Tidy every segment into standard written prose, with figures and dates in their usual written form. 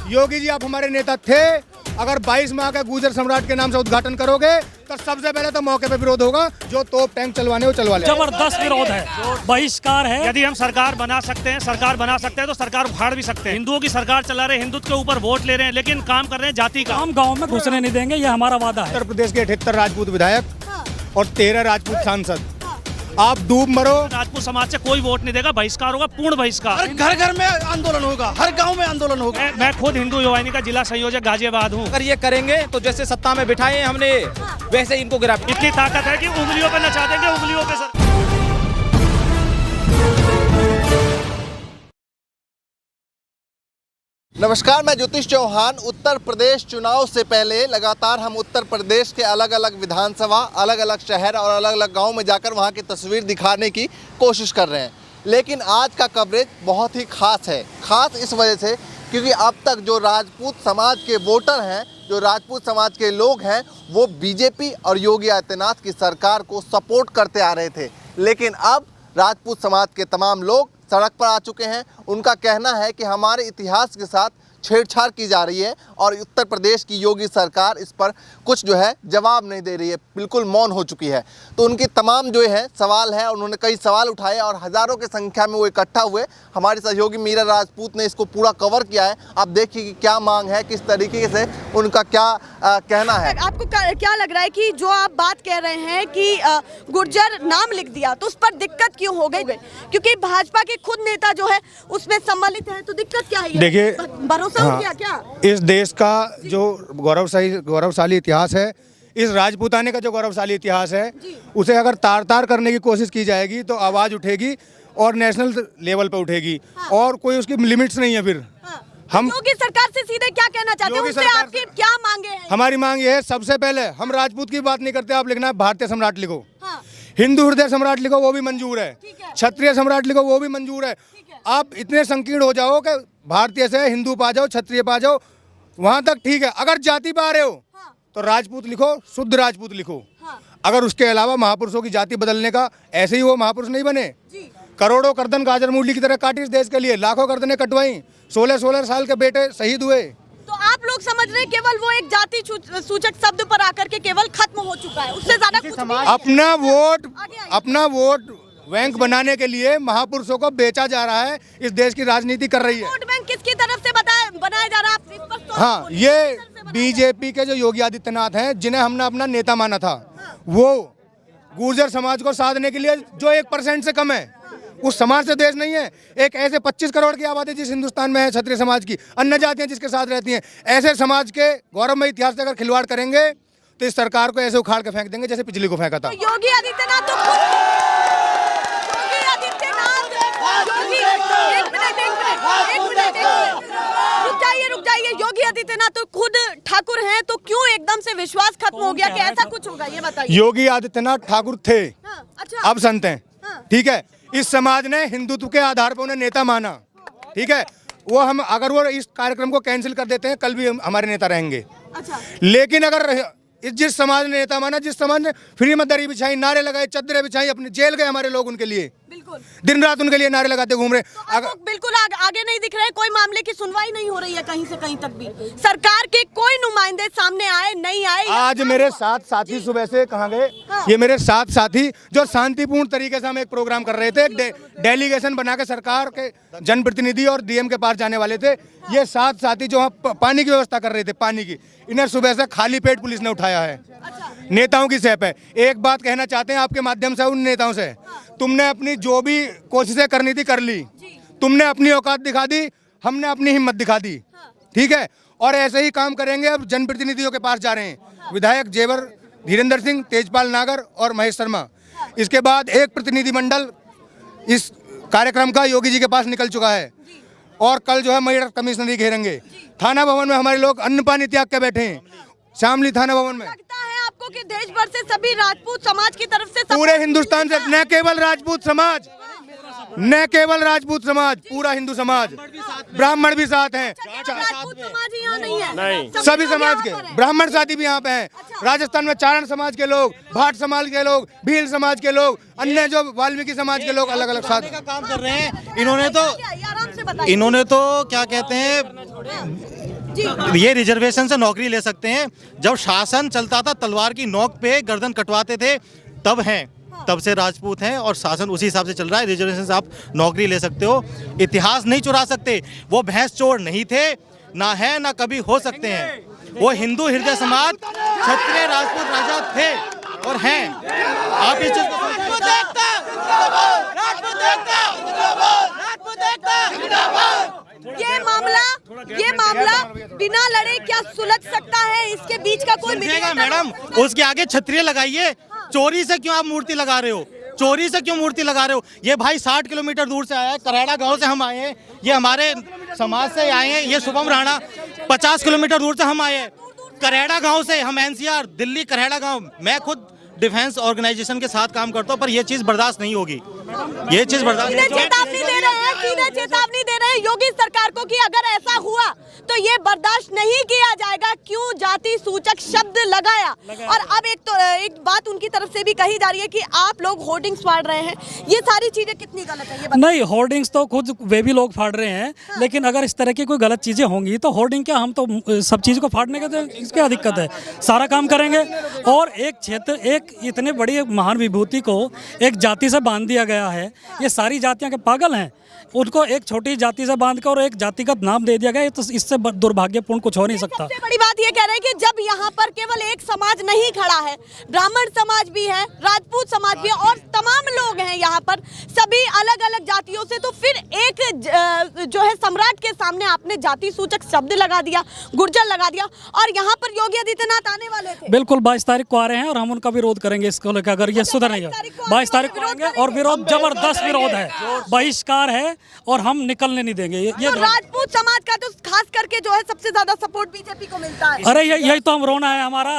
योगी जी आप हमारे नेता थे, अगर 22 माह का गुर्जर सम्राट के नाम से उद्घाटन करोगे तो सबसे पहले तो मौके पे विरोध होगा, जो तोप टैंक चलवाने वो चलवा ले। जबरदस्त विरोध है, बहिष्कार है। यदि हम सरकार बना सकते हैं तो सरकार उखाड़ भी सकते हैं। हिंदुओं की सरकार चला रहे, हिंदुत्व के ऊपर वोट ले रहे हैं, लेकिन काम कर रहे हैं जाति का। हम गाँव में घुसने नहीं देंगे, ये हमारा वादा है। उत्तर प्रदेश के 78 राजपूत विधायक और 13 राजपूत सांसद, आप डूब मरो। राजपूत समाज से कोई वोट नहीं देगा, बहिष्कार होगा, पूर्ण बहिष्कार। हर घर घर में आंदोलन होगा, हर गांव में आंदोलन होगा। मैं खुद हिंदू युवा वाहिनी का जिला संयोजक गाजियाबाद हूँ। अगर ये करेंगे तो जैसे सत्ता में बिठाए हमने वैसे इनको गिरा। इतनी ताकत है कि उंगलियों पे नचा देंगे, उंगलियों पे सर। नमस्कार, मैं ज्योतिष चौहान। उत्तर प्रदेश चुनाव से पहले लगातार हम उत्तर प्रदेश के अलग अलग विधानसभा, अलग अलग शहर और अलग अलग गांव में जाकर वहां की तस्वीर दिखाने की कोशिश कर रहे हैं, लेकिन आज का कवरेज बहुत ही खास है। खास इस वजह से क्योंकि अब तक जो राजपूत समाज के वोटर हैं, जो राजपूत समाज के लोग हैं, वो बीजेपी और योगी आदित्यनाथ की सरकार को सपोर्ट करते आ रहे थे, लेकिन अब राजपूत समाज के तमाम लोग सड़क पर आ चुके हैं। उनका कहना है कि हमारे इतिहास के साथ छेड़छाड़ की जा रही है और उत्तर प्रदेश की योगी सरकार इस पर कुछ जो है जवाब नहीं दे रही है, बिल्कुल मौन हो चुकी है। तो उनकी तमाम जो है सवाल है, उन्होंने कई सवाल उठाए और हज़ारों की संख्या में वो इकट्ठा हुए। हमारे सहयोगी मीरा राजपूत ने इसको पूरा कवर किया है। आप देखिए कि क्या मांग है, किस तरीके से उनका क्या कहना है। आपको क्या लग रहा है कि जो आप बात कह रहे हैं कि गुर्जर नाम लिख दिया तो उस पर दिक्कत क्यों हो गई? क्योंकि भाजपा के खुद नेता जो है उसमें सम्मिलित है, तो दिक्कत क्या है? देखिए, क्या इस देश का जो गौरवशाली इतिहास है, इस राजपूताने का जो गौरवशाली इतिहास है, उसे अगर तार तार करने की कोशिश की जाएगी तो आवाज़ उठेगी और नेशनल लेवल पे उठेगी। और कोई उसकी लिमिट्स नहीं है। फिर हम योगी सरकार से सीधे क्या कहना चाहते हैं? उससे आपकी क्या मांगे हैं? हमारी मांग ये है, सबसे पहले हम राजपूत की बात नहीं करते, आप लिखना है भारतीय सम्राट लिखो, हिंदू हृदय सम्राट लिखो, वो भी मंजूर है, क्षत्रिय सम्राट लिखो, वो भी मंजूर है। आप इतने संकीर्ण हो जाओ कि भारतीय से हिंदू पा जाओ, क्षत्रिय पा जाओ, वहां तक ठीक है। अगर जाति पा रहे हो तो राजपूत लिखो, शुद्ध राजपूत लिखो। अगर उसके अलावा महापुरुषों की जाति बदलने का, ऐसे ही वो महापुरुष नहीं बने। करोड़ों गर्दन गाजर मूली की तरह काटी इस देश के लिए, लाखों गर्दनें कटवाई, 16-16 साल के बेटे शहीद हुए। तो आप लोग समझ रहे हैं केवल वो एक जाति सूचक शब्द पर आकर के केवल खत्म हो चुका है, उससे ज्यादा कुछ नहीं। अपना वोट बैंक बनाने के लिए महापुरुषों को बेचा जा रहा है, इस देश की राजनीति कर रही है। वोट बैंक किसकी तरफ से बनाया जा रहा है? हाँ, ये बीजेपी के जो योगी आदित्यनाथ हैं, जिन्हें हमने अपना नेता माना था, वो गुर्जर समाज को साधने के लिए जो 1% से कम है, उस समाज से देश नहीं है। एक ऐसे 25 करोड़ की आबादी जिस हिंदुस्तान में है, क्षत्रिय समाज की, अन्य जातियां जिसके साथ रहती हैं, ऐसे समाज के गौरवमय इतिहास से अगर खिलवाड़ करेंगे तो इस सरकार को ऐसे उखाड़ के फेंक देंगे जैसे पिछली को फेंका था। तो योगी आदित्यनाथ रुक जाइए, योगी आदित्यनाथ तो खुद ठाकुर हैं, तो क्यों एकदम से विश्वास खत्म हो गया कि ऐसा कुछ होगा? ये बताइए। योगी आदित्यनाथ ठाकुर थे, अच्छा, अब संत हैं, ठीक है। इस समाज ने हिंदुत्व के आधार पर उन्हें नेता माना, ठीक है। वो हम अगर वो इस कार्यक्रम को कैंसिल कर देते हैं, कल भी हमारे नेता रहेंगे। अच्छा। लेकिन अगर जिस समाज ने नेता माना, जिस समाज ने फ्री में दरी बिछाई, नारे लगाए, चद्दरें बिछाई, अपने जेल गए हमारे लोग उनके लिए, बिल्कुल दिन रात उनके लिए नारे लगाते घूम रहे। तो बिल्कुल आगे नहीं दिख रहे, कोई मामले की सुनवाई नहीं हो रही है कहीं से कहीं तक भी। सरकार के कोई नुमाइंदे सामने आए नहीं आए? आज मेरे 7 साथी सुबह से कहाँ गए? ये मेरे 7 साथी जो शांतिपूर्ण तरीके से हम एक प्रोग्राम कर रहे थे, डेलीगेशन बना के सरकार के जनप्रतिनिधि और डीएम के पास जाने वाले थे। ये 7 साथी जो पानी की व्यवस्था कर रहे थे, पानी की, इन्हें सुबह से खाली पेट पुलिस ने उठाया है। नेताओं की सेप है। एक बात कहना चाहते हैं आपके माध्यम से उन नेताओं से, तुमने अपनी जो भी कोशिशें करनी थी कर ली, तुमने अपनी औकात दिखा दी, हमने अपनी हिम्मत दिखा दी, ठीक है। और ऐसे ही काम करेंगे। अब जनप्रतिनिधियों के पास जा रहे हैं, विधायक जेवर धीरेन्द्र सिंह, तेजपाल नागर और महेश शर्मा। इसके बाद एक प्रतिनिधिमंडल इस कार्यक्रम का योगी जी के पास निकल चुका है और कल जो है मेरठ कमिश्नरी घेरेंगे। थाना भवन में हमारे लोग अन्न पानी त्याग के बैठे हैं, शामली थाना भवन में। लगता है आपको कि देश भर से सभी राजपूत समाज की तरफ से, पूरे हिंदुस्तान से, न केवल राजपूत समाज, न केवल राजपूत समाज, पूरा हिंदू समाज, ब्राह्मण भी साथ हैं। राजपूत समाज यहाँ नहीं है? नहीं, सभी समाज के ब्राह्मण साथी भी यहाँ पे हैं। राजस्थान में चारण समाज के लोग, भाट समाज के लोग, भील समाज के लोग, अन्य जो वाल्मीकि समाज के लोग अलग अलग साथ का काम कर रहे हैं। इन्होंने तो इन्होंने क्या कहते हैं, ये रिजर्वेशन से नौकरी ले सकते हैं। जब शासन चलता था तलवार की नोक पे गर्दन कटवाते थे तब हैं, तब से राजपूत हैं और शासन उसी हिसाब से चल रहा है। रिजर्वेशन से आप नौकरी ले सकते हो, इतिहास नहीं चुरा सकते। वो भैंस चोर नहीं थे, ना है ना कभी हो सकते हैं। वो हिंदू हृदय समाज क्षत्रिय राजपूत राजा थे और हैं। आप इस चीज को ये मामला बिना लड़े क्या सुलझ सकता है? इसके बीच का कोई सुलझेगा मैडम। उसके आगे क्षत्रिय लगाइए। चोरी से क्यों आप मूर्ति लगा रहे हो? चोरी से क्यों मूर्ति लगा रहे हो? ये भाई 60 किलोमीटर दूर से आया है, करैड़ा गांव से हम आए हैं, ये हमारे समाज से आए हैं। ये शुभम राणा 50 किलोमीटर दूर से हम आए हैं, करैड़ा गांव से। हम एनसीआर दिल्ली करैड़ा गांव। मैं खुद डिफेंस ऑर्गेनाइजेशन के साथ काम करता हूं, पर ये चीज बर्दाश्त नहीं होगी। ये चीज बर्दाश्त नहीं। चेतावनी दे रहे हैं, सीधे चेतावनी दे रहे हैं योगी सरकार को कि अगर ऐसा हुआ तो ये बर्दाश्त नहीं किया जाएगा। क्यों जाति सूचक शब्द लगाया? और अब एक बात उनकी तरफ से भी कही जा रही है कि आप लोग होर्डिंग्स फाड़ रहे हैं। ये सारी चीजें कितनी गलत है? ये नहीं, होर्डिंग्स तो खुद वे भी लोग फाड़ रहे हैं। लेकिन अगर इस तरह की कोई गलत चीजें होंगी तो होर्डिंग क्या, हम तो सब चीज को फाड़ने का तो क्या दिक्कत है? सारा काम करेंगे। और एक क्षेत्र, एक इतने बड़ी महान विभूति को एक जाति से बांध दिया गया है। ये सारी जातियां के पागल हैं। उनको एक छोटी जाति से बांध कर और एक जातिगत नाम दे दिया गया, तो इससे दुर्भाग्यपूर्ण कुछ हो नहीं सकता। सबसे बड़ी बात ये कह रहे हैं कि जब यहाँ पर केवल एक समाज नहीं खड़ा है, ब्राह्मण समाज भी है, राजपूत समाज भी है और तमाम लोग हैं यहाँ पर, सभी अलग अलग जातियों से, तो फिर एक जो है सम्राट के सामने आपने जाति सूचक शब्द लगा दिया, गुर्जर लगा दिया। और यहाँ पर योगी आदित्यनाथ आने वाले थे। बिल्कुल 22 तारीख को आ रहे हैं और हम उनका विरोध करेंगे इसको लेकर। अगर ये सुधर नहीं, 22 तारीख को आएंगे और विरोध, जबरदस्त विरोध है, बहिष्कार है और हम निकलने नहीं देंगे। ये तो राजपूत समाज का तो खास करके जो है सबसे ज्यादा सपोर्ट बीजेपी को मिलता है। अरे यही तो हम रोना है हमारा,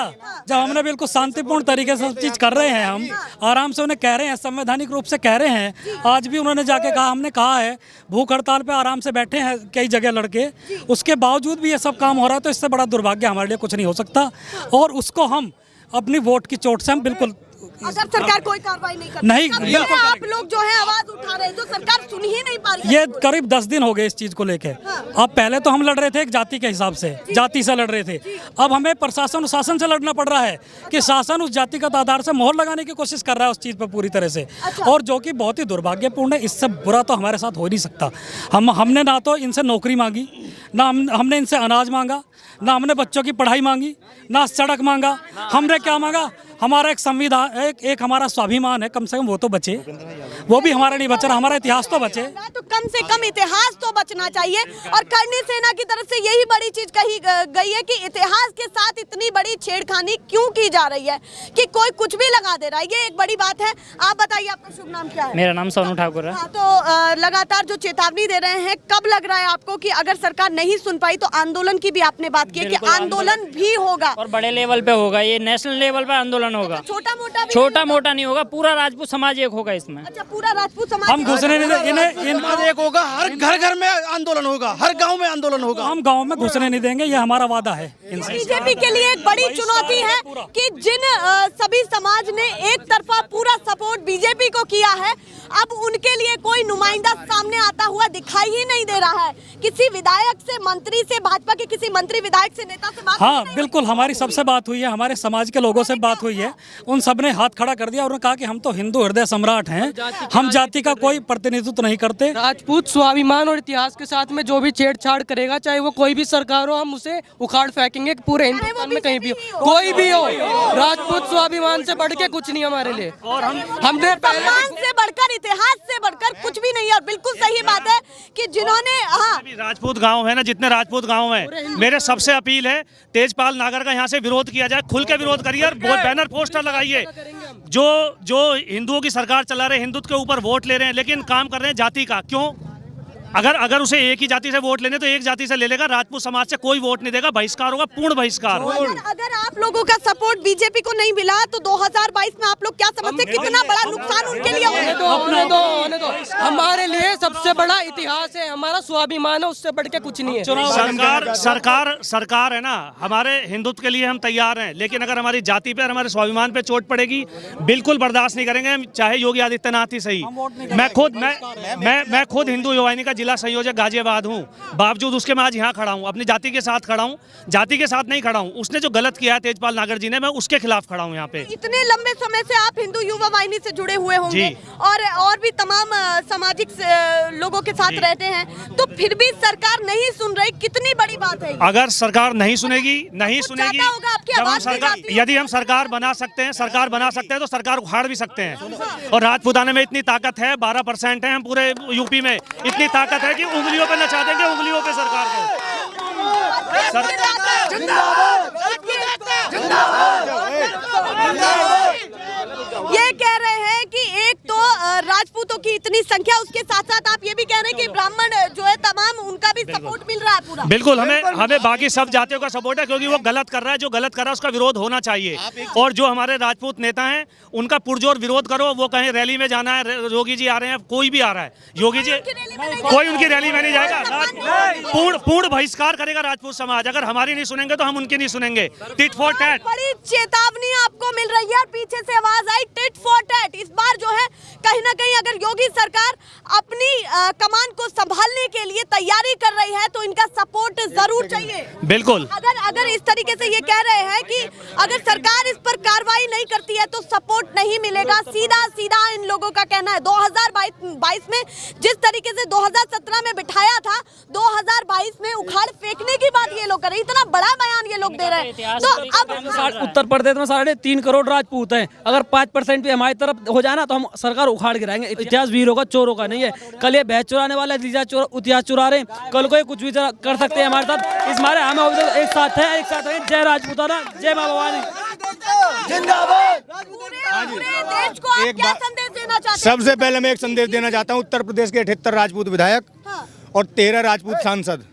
जब हमने बिल्कुल शांतिपूर्ण तरीके से सब चीज कर रहे हैं, हम आराम से उन्हें कह रहे हैं, संवैधानिक रूप से कह रहे हैं। आज भी उन्होंने जाके कहा, हमने कहा है, भूख हड़ताल पे आराम से बैठे हैं कई जगह लड़के, उसके बावजूद भी ये सब काम हो रहा है। तो इससे बड़ा दुर्भाग्य हमारे लिए कुछ नहीं हो सकता। और उसको हम अपनी वोट की चोट से हम बिल्कुल, अगर सरकार कोई कार्रवाई नहीं करती, नहीं, बिल्कुल आप लोग जो है आवाज उठा रहे हैं, जो सरकार सुन ही नहीं पा रही है। ये करीब 10 दिन हो गए इस चीज को लेके। अब पहले तो हम लड़ रहे थे एक जाति के हिसाब से, जाति से लड़ रहे थे। अब हमें प्रशासन शासन से लड़ना पड़ रहा है कि शासन उस जातिगत आधार से मोहर लगाने की कोशिश कर रहा है उस चीज पर पूरी तरह से। और जो कि बहुत ही दुर्भाग्यपूर्ण है। इससे बुरा तो हमारे साथ हो नहीं सकता। हमने ना तो इनसे नौकरी मांगी, ना हमने इनसे अनाज मांगा, ना हमने बच्चों की पढ़ाई मांगी, ना सड़क मांगा। हमने क्या मांगा? हमारा एक संविधान, एक हमारा स्वाभिमान है, कम से कम वो तो बचे। वो भी हमारा नहीं बचा, हमारा इतिहास तो बचे। तो कम से कम इतिहास तो बचना चाहिए। और करनी सेना की तरफ से यही बड़ी चीज कही गई है कि इतिहास के साथ इतनी बड़ी छेड़खानी क्यों की जा रही है, कि कोई कुछ भी लगा दे रहा है। ये एक बड़ी बात है। आप बताइए, आपका शुभ नाम क्या है? मेरा नाम सोनू ठाकुर है। तो लगातार जो चेतावनी दे रहे हैं, कब लग रहा है आपको कि अगर सरकार नहीं सुन पाई तो आंदोलन की भी आपने बात की है कि आंदोलन भी होगा और बड़े लेवल पे होगा? ये नेशनल लेवल पे आंदोलन होगा। छोटा मोटा नहीं होगा, पूरा राजपूत समाज एक होगा इसमें। अच्छा, पूरा राजपूत समाज हम घुसने नहीं देंगे समाज एक होगा, हर घर घर में आंदोलन होगा, हर गांव में आंदोलन होगा। हम गांव में घुसने नहीं देंगे, ये हमारा वादा है। बीजेपी के लिए एक बड़ी चुनौती है कि जिन सभी समाज ने एक तरफा पूरा सपोर्ट बीजेपी को किया है, अब उनके लिए कोई नुमाइंदा सामने आता हुआ दिखाई ही नहीं दे रहा है। किसी विधायक से, मंत्री से, भाजपा के किसी मंत्री विधायक से, नेता से बात हाँ बिल्कुल, हमारी सबसे बात हुई है, हमारे समाज के लोगों से बात हुई है। उन सब ने हाथ खड़ा कर दिया और कहा कि हम तो हिंदू हृदय सम्राट हैं, हम जाति का कोई प्रतिनिधित्व नहीं करते। राजपूत स्वाभिमान और इतिहास के साथ में जो भी छेड़छाड़ करेगा, चाहे वो कोई भी सरकार हो, हम उसे उखाड़ फेंकेंगे पूरे हिंदुस्तान में, कहीं भी हो, कोई भी हो। राजपूत स्वाभिमान से बढ़ के कुछ नहीं हमारे लिए। और हमने सम्मान से बढ़कर, इतिहास से बढ़कर कुछ भी नहीं है। और बिल्कुल सही बात है कि जिन्होंने राजपूत गांव है ना, जितने राजपूत गांव हैं, मेरे सबसे अपील है तेजपाल नागर का यहाँ से विरोध किया जाए, खुल के विरोध करिए और बैनर पोस्टर लगाइए। जो हिंदुओं की सरकार चला रहे, हिंदुत्व के ऊपर वोट ले रहे हैं, लेकिन काम कर रहे हैं जाति का। क्यों? अगर उसे एक ही जाति से वोट लेने तो एक जाति से ले लेगा, राजपूत समाज से कोई वोट नहीं देगा, बहिष्कार होगा, पूर्ण बहिष्कार। अगर आप लोगों का सपोर्ट बीजेपी को नहीं मिला तो 2022 में आप लोग क्या समझते, कितना बड़ा नुकसान उनके लिए होने दो। हमारे लिए सबसे बड़ा इतिहास है, हमारा स्वाभिमान है, उससे बढ़ के कुछ नहीं है। सरकार है ना, हमारे हिंदुत्व के लिए हम तैयार हैं, लेकिन अगर हमारी जाति पे और हमारे स्वाभिमान पे चोट पड़ेगी, बिल्कुल बर्दाश्त नहीं करेंगे, चाहे योगी आदित्यनाथ ही सही। मैं खुद हिंदू युवाहिनी का जिला संयोजक गाजियाबाद हूँ, बावजूद उसके मैं आज यहाँ खड़ा हूँ, अपनी जाति के साथ खड़ा हूँ, जाति के साथ नहीं खड़ा हूँ। उसने जो गलत किया है तेजपाल नागर जी ने, मैं उसके खिलाफ खड़ा हूँ यहाँ पे। इतने लंबे समय से आप हिंदू युवा वाहिनी से जुड़े हुए होंगे और भी तमाम सामाजिक लोगों के साथ रहते हैं, तो फिर भी सरकार नहीं सुन रही, कितनी बड़ी बात है? अगर सरकार नहीं सुनेगी, यदि हम सरकार बना सकते हैं तो सरकार उखाड़ भी सकते हैं। और राजपूताने में इतनी ताकत है, 12% है हम पूरे यूपी में, इतनी ताकत है कि उंगलियों पे नचा देंगे, उंगलियों पे सरकार को। ये कह रहे हैं कि एक तो राजपूतों की इतनी संख्या, उसके साथ साथ आप ये भी कह रहे हैं कि ब्राह्मण जो है तमाम, उनका भी सपोर्ट मिल रहा है पूरा। बिल्कुल, हमें बाकी सब जातियों का सपोर्ट है, क्योंकि वो गलत कर रहा है, जो गलत कर रहा है उसका विरोध होना चाहिए। और जो हमारे राजपूत नेता हैं उनका पुरजोर विरोध करो। वो कहीं रैली में जाना है, योगी जी आ रहे हैं, कोई भी आ रहा है, योगी जी कोई उनकी रैली में नहीं जाएगा। पूर्ण बहिष्कार करेगा राजपूत समाज। अगर हमारी नहीं सुनेंगे तो हम उनकी नहीं सुनेंगे। Tit for tat. बड़ी चेतावनी आपको मिल रही है, पीछे से आवाज आई टिट फॉर टैट। इस बार जो है कहीं ना कहीं अगर योगी सरकार अपनी कमान को संभालने के लिए तैयारी कर रही है तो इनका सपोर्ट जरूर चाहिए। बिल्कुल। अगर इस तरीके से ये कह रहे हैं कि अगर सरकार इस पर कार्रवाई नहीं करती है तो सपोर्ट नहीं मिलेगा, सीधा इन लोगों का कहना है। 2022 में जिस तरीके से 2017 में बिठाया था, 2022 में उखाड़ फेंकने की बात ये लोग कर रहे हैं। इतना बड़ा बयान ये लोग दे रहे हैं। तो अब उत्तर प्रदेश में 3.5 करोड़ राजपूत हैं, अगर 5% भी हमारी तरफ हो जाए ना तो हम सरकार उखाड़ के रहेंगे। इतिहास वीरों का, चोरों का नहीं है। कल ये भैंस चुराने वाला इतिहास चुरा रहे हैं, कल को कुछ भी कर सकते हैं हमारे साथ। इस मारे हम एक साथ हैं। जय राजपूताना, जय मां भवानी जिंदाबाद। पूरे देश को आप क्या संदेश देना चाहते हैं? सबसे पहले मैं एक संदेश देना चाहता हूँ उत्तर प्रदेश के 78 राजपूत विधायक और 13 राजपूत सांसद,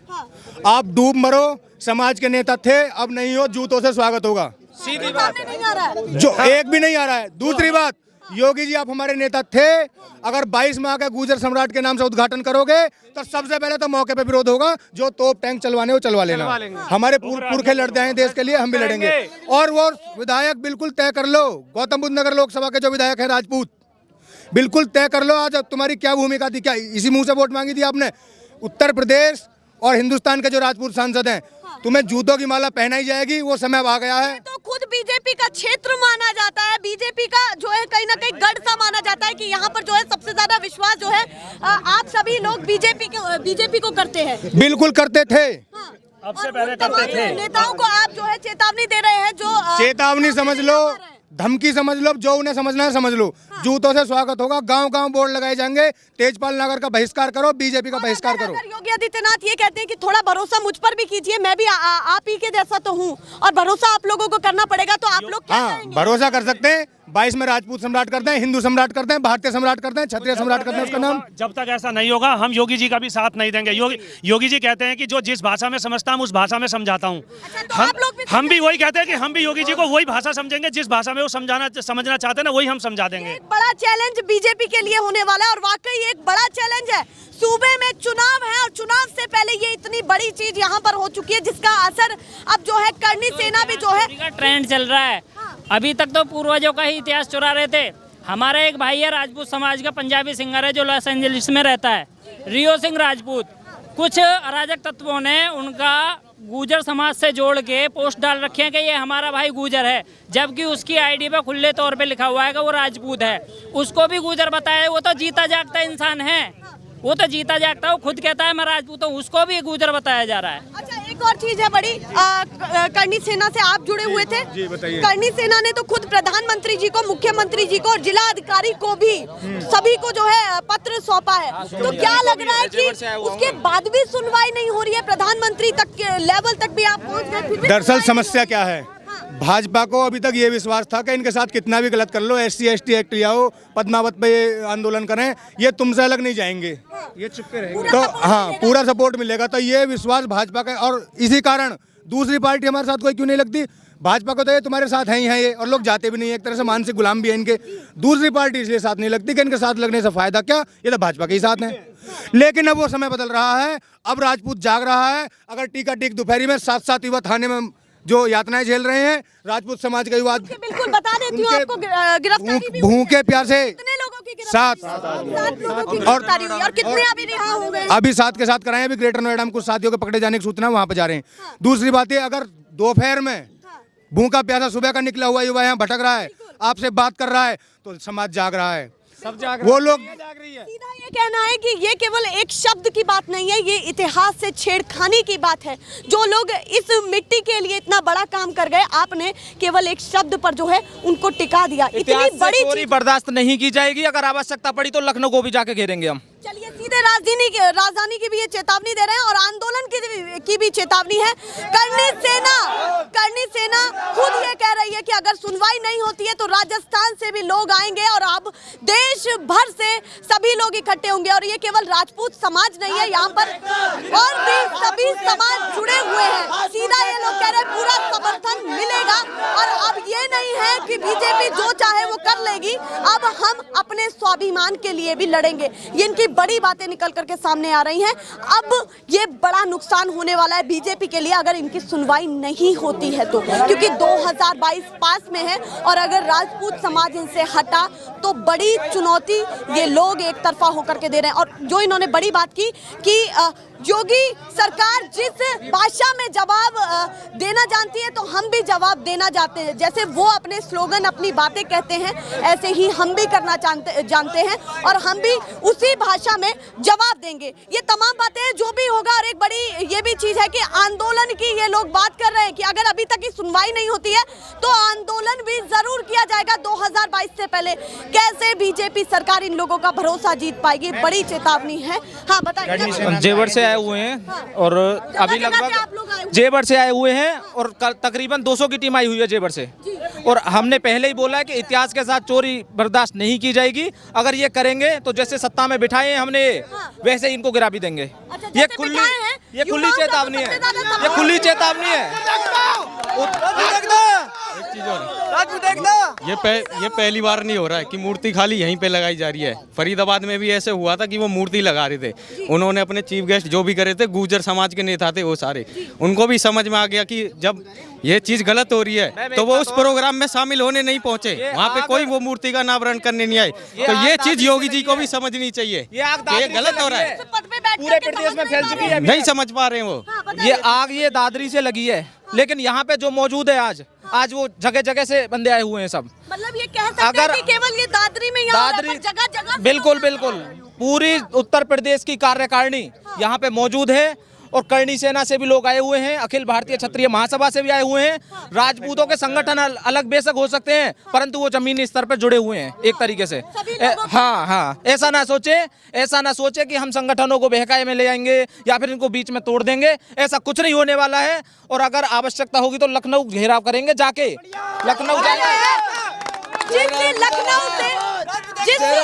आप डूब मरो। समाज के नेता थे, अब नहीं हो, जूतों से स्वागत होगा। सीधी बात है, जो एक भी नहीं आ रहा है। दूसरी बात, योगी जी आप हमारे नेता थे, अगर 22 माह का गुर्जर सम्राट के नाम से उद्घाटन करोगे तो सबसे पहले तो मौके पे विरोध होगा। जो तोप टैंक चलवाने वो चलवा लेना। हमारे पुरखे लड़ते हैं देश के लिए, हम भी लड़ेंगे। और वो विधायक बिल्कुल तय कर लो, गौतम बुद्ध नगर लोकसभा के जो विधायक है राजपूत, बिल्कुल तय कर लो आज तुम्हारी क्या भूमिका थी। क्या इसी मुंह से वोट मांगी थी आपने? उत्तर प्रदेश और हिंदुस्तान के जो राजपूत सांसद हैं, तुम्हें जूतों की माला पहनाई जाएगी, वो समय अब आ गया है। तो खुद बीजेपी का क्षेत्र माना जाता है, बीजेपी का जो है कहीं ना कहीं गढ़ सा माना जाता है कि यहाँ पर जो है सबसे ज्यादा विश्वास जो है आप सभी लोग बीजेपी को करते हैं। बिल्कुल करते थे, अब से पहले करते थे। नेताओं को आप जो है चेतावनी दे रहे हैं, जो चेतावनी समझ लो, धमकी समझ लो, जो उन्हें समझना है समझ लो। जूतों से स्वागत होगा, गांव-गांव बोर्ड लगाए जाएंगे, तेजपाल नगर का बहिष्कार करो, बीजेपी का बहिष्कार करो। योगी आदित्यनाथ ये कहते हैं कि थोड़ा भरोसा मुझ पर भी कीजिए, मैं भी आप ही के जैसा तो हूँ और भरोसा आप लोगों को करना पड़ेगा, तो आप लोग क्या करेंगे? भरोसा कर सकते हैं। 22 में राजपूत सम्राट करते हैं, हिंदू सम्राट करते हैं, भारतीय सम्राट करते हैं, क्षत्रिय सम्राट करते हैं, उसका नाम। जब तक ऐसा नहीं होगा हम योगी जी का भी साथ नहीं देंगे। योगी जी कहते हैं कि जो जिस भाषा में समझता हूँ उस भाषा में समझाता हूँ। हम भी वही कहते हैं कि हम भी योगी जी को वही भाषा समझेंगे, जिस भाषा में वो समझना चाहते हैं ना, वही हम समझा देंगे। एक बड़ा चैलेंज बीजेपी के लिए होने वाला है और वाकई एक बड़ा चैलेंज है। सूबे में चुनाव है और चुनाव से पहले ये इतनी बड़ी चीज यहाँ पर हो चुकी है, जिसका असर अब जो है करनी सेना भी जो है ट्रेंड चल रहा है। अभी तक तो पूर्वजों का ही इतिहास चुरा रहे थे। हमारा एक भाई है राजपूत समाज का, पंजाबी सिंगर है, जो लॉस एंजलिस में रहता है, रियो सिंह राजपूत। कुछ अराजक तत्वों ने उनका गुजर समाज से जोड़ के पोस्ट डाल रखे हैं कि ये हमारा भाई गुजर है, जबकि उसकी आईडी पे खुले तौर पे लिखा हुआ है कि वो राजपूत है। उसको भी गुजर बताया, वो तो जीता जागता इंसान है, वो तो जीता जागता है, वो खुद कहता है मैं राजपूत हूँ, उसको भी गुजर बताया जा रहा है। अच्छा, एक और चीज है बड़ी, करनी सेना से आप जुड़े हुए थे। जी बताइए। करनी सेना ने तो खुद प्रधानमंत्री जी को, मुख्यमंत्री जी को और जिला अधिकारी को भी सभी को जो है पत्र सौंपा है, तो क्या लग रहा है कि उसके बाद भी सुनवाई नहीं हो रही है? प्रधानमंत्री तक के लेवल तक भी आप पहुँच गए? दरअसल समस्या क्या है, भाजपा को अभी तक ये विश्वास था कि इनके साथ कितना भी गलत कर लो, SC/ST एक्ट ले आओ, पद्मावत पे आंदोलन करें, ये तुमसे अलग नहीं जाएंगे, ये चुपके रहेंगे, तो हाँ पूरा सपोर्ट मिलेगा। तो ये विश्वास भाजपा का, और इसी कारण दूसरी पार्टी हमारे साथ कोई क्यों नहीं लगती। भाजपा को तो ये तुम्हारे साथ हैं ही हैं ये, और लोग जाते भी नहीं है, एक तरह से मानसिक गुलाम भी है इनके। दूसरी पार्टी इसलिए साथ नहीं लगती कि इनके साथ लगने से फायदा क्या, ये तो भाजपा के ही साथ हैं। लेकिन अब वो समय बदल रहा है, अब राजपूत जाग रहा है। अगर टीका टीक दोपहरी में 7 युवा थाने में जो यातनाएं झेल रहे हैं, राजपूत समाज के युवा, बिल्कुल बता देती हूँ आपको, गिरफ्तारी भी भूखे प्यासे, कितने लोगों की सात। लोगों की गिरफ्तारी हुई और कितने अभी रिहा हो गए? अभी 7 के 7 कराए। अभी ग्रेटर नोएडा में कुछ साथियों के पकड़े जाने की सूचना, वहां पर जा रहे हैं। दूसरी बात है, अगर दोपहर में भूखा प्यासा सुबह का निकला हुआ युवा यहाँ भटक रहा है, आपसे बात कर रहा है, तो समाज जाग रहा है। सब जाग वो लोग सीधा ये कहना है कि ये केवल एक शब्द की बात नहीं है, ये इतिहास से छेड़खानी की बात है। जो लोग इस मिट्टी के लिए इतना बड़ा काम कर गए, आपने केवल एक शब्द पर जो है उनको टिका दिया। इतनी बड़ी चोरी बर्दाश्त नहीं की जाएगी। अगर आवश्यकता पड़ी तो लखनऊ को भी जाके घेरेंगे हम। चलिए सीधे राजधानी की भी ये चेतावनी दे रहे हैं और आंदोलन की भी चेतावनी है। करनी सेना खुद ये कह रही है कि अगर सुनवाई नहीं होती है तो राजस्थान से भी लोग आएंगे और अब देश भर से सभी लोग इकट्ठे होंगे। और ये केवल राजपूत समाज नहीं है, यहाँ पर और भी सभी समाज जुड़े हुए हैं। सीधा ये लोग कह रहे हैं पूरा समर्थन मिलेगा और अब ये नहीं है कि बीजेपी जो चाहे वो कर लेगी, अब हम अपने स्वाभिमान के लिए भी लड़ेंगे। ये इनकी बड़ी बातें निकल करके सामने आ रही हैं। अब ये बड़ा नुकसान होने वाला है बीजेपी के लिए अगर इनकी सुनवाई नहीं होती है तो, क्योंकि 2022 पास में है और अगर राजपूत समाज इनसे हटा तो बड़ी चुनौती ये लोग एक तरफा होकर के दे रहे हैं। और जो इन्होंने बड़ी बात की कि योगी सरकार जिस भाषा में जवाब देना जानती है तो हम भी जवाब देना जानते हैं। जैसे वो अपने स्लोगन अपनी बातें कहते हैं, ऐसे ही हम भी करना जानते हैं और हम भी उसी भाषा में जवाब देंगे। ये तमाम बातें जो भी होगा। और एक बड़ी ये भी चीज है कि आंदोलन की ये लोग बात कर रहे हैं कि अगर अभी तक की सुनवाई नहीं होती है तो आंदोलन भी जरूर किया जाएगा 2022 से पहले। कैसे बीजेपी सरकार इन लोगों का भरोसा जीत पाएगी, बड़ी चेतावनी है। हाँ बताइए। जेवर से आए हुए हैं और अभी लगभग जेवर से आए हुए हैं और तकरीबन 200 की टीम आई हुई है जेवर से। और हमने पहले ही बोला है कि इतिहास के साथ चोरी बर्दाश्त नहीं की जाएगी। अगर ये करेंगे तो जैसे सत्ता में बिठाए हमने वैसे ही इनको गिरा भी देंगे। ये खुली चेतावनी है, ये खुली चेतावनी है। ये पहली बार नहीं हो रहा है कि मूर्ति खाली यहीं पे लगाई जा रही है। फरीदाबाद में भी ऐसे हुआ था कि वो मूर्ति लगा रहे थे। उन्होंने अपने चीफ गेस्ट जो भी करे थे, गुर्जर समाज के नेता थे वो सारे, उनको भी समझ में आ गया कि जब ये चीज गलत हो रही है तो वो उस प्रोग्राम में शामिल होने नहीं पहुंचे। वहाँ पे कोई वो मूर्ति का अनावरण करने नहीं आए। तो ये चीज योगी जी को भी समझनी चाहिए, ये गलत हो रहा है। पूरे प्रदेश में फैल चुकी है, नहीं समझ पा रहे हैं वो। ये आग ये दादरी से लगी है, लेकिन यहाँ पे जो मौजूद है आज वो जगह जगह से बंदे आए हुए हैं सब। मतलब ये कह सकते हैं कि केवल ये दादरी में यहाँ जगह बिल्कुल पूरी उत्तर प्रदेश की कार्यकारिणी यहाँ पे मौजूद है। और करनी सेना से भी लोग आए हुए हैं, अखिल भारतीय क्षत्रिय महासभा से भी आए हुए हैं। राजपूतों के संगठन अलग बेशक हो सकते हैं, परंतु वो जमीनी स्तर पर जुड़े हुए हैं एक तरीके से। हाँ, ऐसा ना सोचे कि हम संगठनों को बहकाए में ले आएंगे या फिर इनको बीच में तोड़ देंगे। ऐसा कुछ नहीं होने वाला है। और अगर आवश्यकता होगी तो लखनऊ घेराव करेंगे, जाके लखनऊ जाएंगे। जिस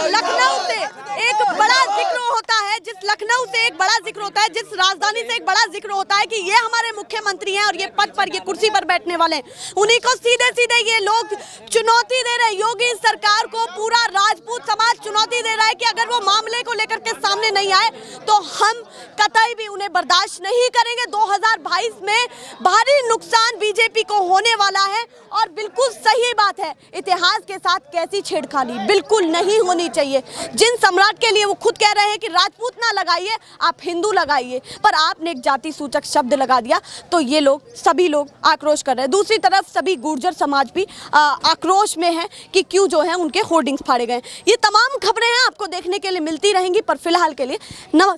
लखनऊ से एक बड़ा जिक्र होता है, जिस राजधानी से एक बड़ा जिक्र होता है कि ये हमारे मुख्यमंत्री हैं और ये पद पर, ये कुर्सी पर बैठने वाले हैं, उन्हीं को सीधे सीधे ये लोग चुनौती दे रहे हैं। योगी सरकार को पूरा राजपूत समाज चुनौती दे रहा है कि अगर वो मामले को लेकर के सामने नहीं आए तो हम कतई भी उन्हें बर्दाश्त नहीं करेंगे। 2022 में भारी नुकसान बीजेपी को होने वाला है। और बिल्कुल सही बात है, इतिहास के साथ कैसी छेड़खानी बिल्कुल नहीं होनी चाहिए। जिन सम्राट के लिए वो खुद कह रहे हैं कि राजपूत ना लगाइए, आप हिंदू लगाइए, पर आपने एक जाति सूचक शब्द लगा दिया तो ये लोग सभी लोग आक्रोश कर रहे हैं। दूसरी तरफ सभी गुर्जर समाज भी आक्रोश में है कि क्यों जो है उनके होर्डिंग्स फाड़े गए। ये तमाम खबरें हैं आपको देखने के लिए मिलती रहेंगी, पर फिलहाल के लिए नमस्कार।